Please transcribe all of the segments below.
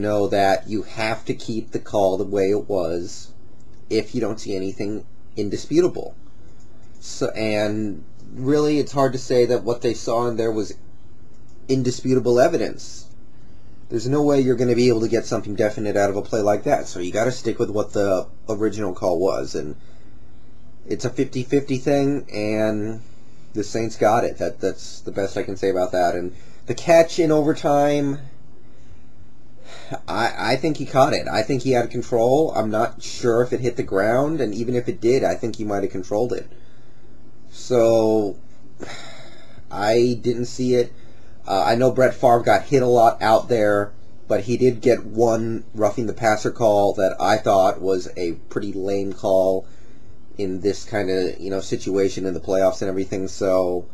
Know that you have to keep the call the way it was if you don't see anything indisputable. So, and really, it's hard to say that what they saw in there was indisputable evidence. There's no way you're going to be able to get something definite out of a play like that. So you got to stick with what the original call was, and it's a 50-50 thing, and the Saints got it. That's the best I can say about that. And the catch in overtime, I think he caught it. I think he had control. I'm not sure if it hit the ground, and even if it did, I think he might have controlled it. So I didn't see it. I know Brett Favre got hit a lot out there, but he did get one roughing the passer call that I thought was a pretty lame call in this kind of situation in the playoffs and everything. So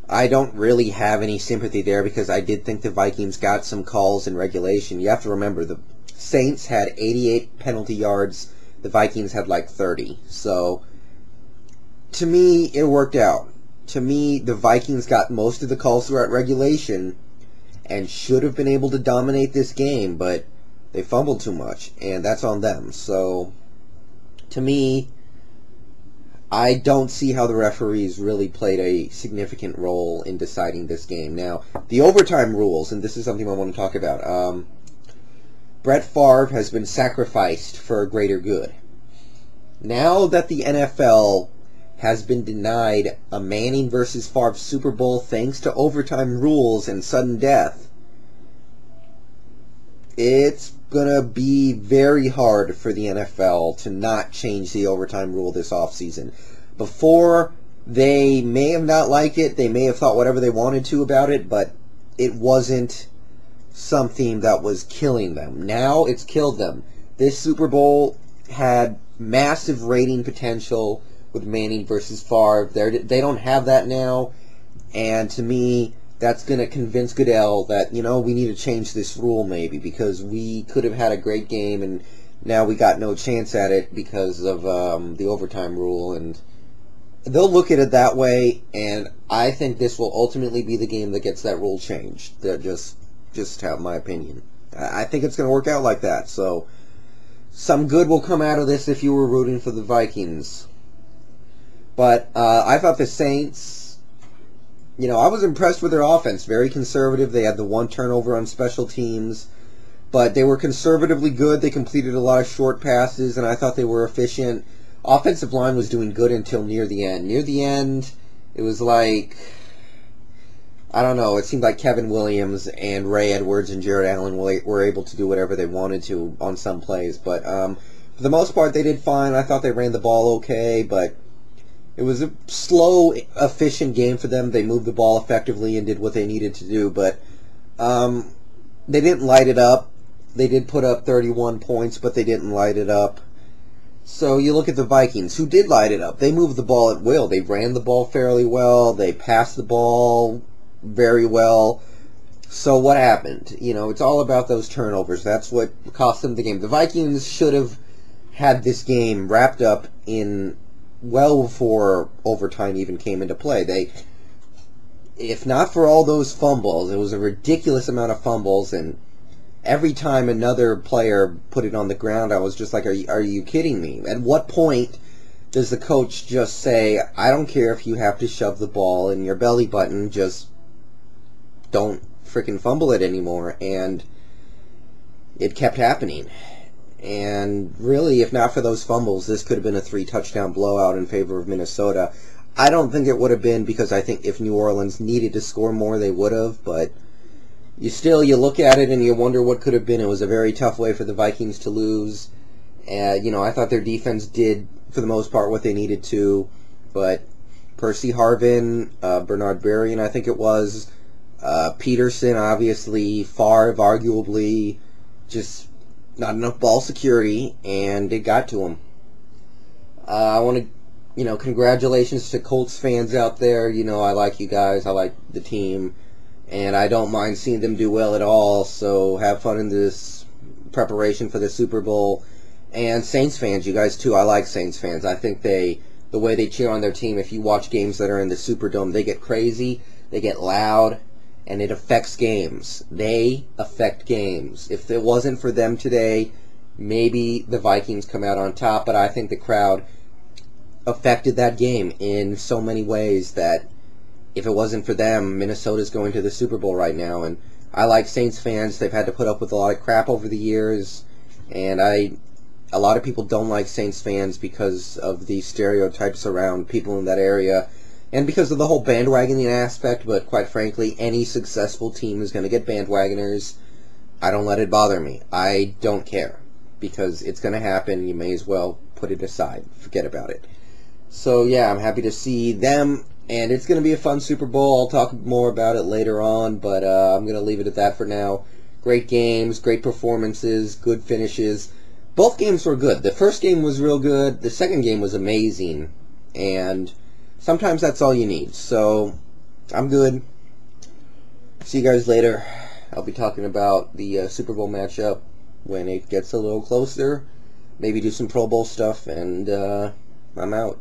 I don't really have any sympathy there because I did think the Vikings got some calls in regulation. You have to remember, the Saints had 88 penalty yards. The Vikings had like 30. So to me, it worked out. To me, the Vikings got most of the calls throughout regulation and should have been able to dominate this game, but they fumbled too much, and that's on them. So to me, I don't see how the referees really played a significant role in deciding this game. Now, the overtime rules, and this is something I want to talk about. Brett Favre has been sacrificed for a greater good. Now that the NFL has been denied a Manning versus Favre Super Bowl thanks to overtime rules and sudden death, it's going to be very hard for the NFL to not change the overtime rule this offseason. Before, they may have not liked it, they may have thought whatever they wanted to about it, but it wasn't something that was killing them. Now it's killed them. This Super Bowl had massive rating potential with Manning versus Favre. They don't have that now, and to me, that's going to convince Goodell that, we need to change this rule maybe, because we could have had a great game, and now we got no chance at it because of the overtime rule, and they'll look at it that way, and I think this will ultimately be the game that gets that rule changed. That just have my opinion. I think it's going to work out like that, so some good will come out of this if you were rooting for the Vikings. But I thought the Saints, I was impressed with their offense. Very conservative. They had the one turnover on special teams, but they were conservatively good. They completed a lot of short passes, and I thought they were efficient. Offensive line was doing good until near the end. Near the end, it was like, I don't know, it seemed like Kevin Williams and Ray Edwards and Jared Allen were able to do whatever they wanted to on some plays. But for the most part, they did fine. I thought they ran the ball okay, but it was a slow, efficient game for them. They moved the ball effectively and did what they needed to do, but they didn't light it up. They did put up 31 points, but they didn't light it up. So you look at the Vikings, who did light it up. They moved the ball at will. They ran the ball fairly well. They passed the ball very well. So what happened? It's all about those turnovers. That's what cost them the game. The Vikings should have had this game wrapped up in well before overtime even came into play. If not for all those fumbles, it was a ridiculous amount of fumbles, and every time another player put it on the ground, I was just like, are you kidding me? At what point does the coach just say, I don't care if you have to shove the ball in your belly button, just don't freaking fumble it anymore? And it kept happening. And really, if not for those fumbles, this could have been a 3-touchdown blowout in favor of Minnesota. I don't think it would have been, because I think if New Orleans needed to score more, they would have. But you look at it and you wonder what could have been. It was a very tough way for the Vikings to lose. I thought their defense did, for the most part, what they needed to. But Percy Harvin, Bernard Berrien, I think it was, Peterson, obviously, Favre, arguably, just not enough ball security, and it got to him. I want to, congratulations to Colts fans out there. I like you guys. I like the team, and I don't mind seeing them do well at all. So have fun in this preparation for the Super Bowl. And Saints fans, you guys too. I like Saints fans. I think the way they cheer on their team, if you watch games that are in the Superdome, they get crazy, they get loud, and it affects games. They affect games. If it wasn't for them today, maybe the Vikings come out on top, but I think the crowd affected that game in so many ways that if it wasn't for them, Minnesota's going to the Super Bowl right now. And I like Saints fans. They've had to put up with a lot of crap over the years, and a lot of people don't like Saints fans because of the stereotypes around people in that area and because of the whole bandwagoning aspect, but quite frankly, any successful team is going to get bandwagoners. I don't let it bother me. I don't care because it's going to happen. You may as well put it aside. Forget about it. So yeah, I'm happy to see them, and it's going to be a fun Super Bowl. I'll talk more about it later on, but I'm going to leave it at that for now. Great games, great performances, good finishes. Both games were good. The first game was real good. The second game was amazing, and sometimes that's all you need. So I'm good. See you guys later. I'll be talking about the Super Bowl matchup when it gets a little closer. Maybe do some Pro Bowl stuff, and I'm out.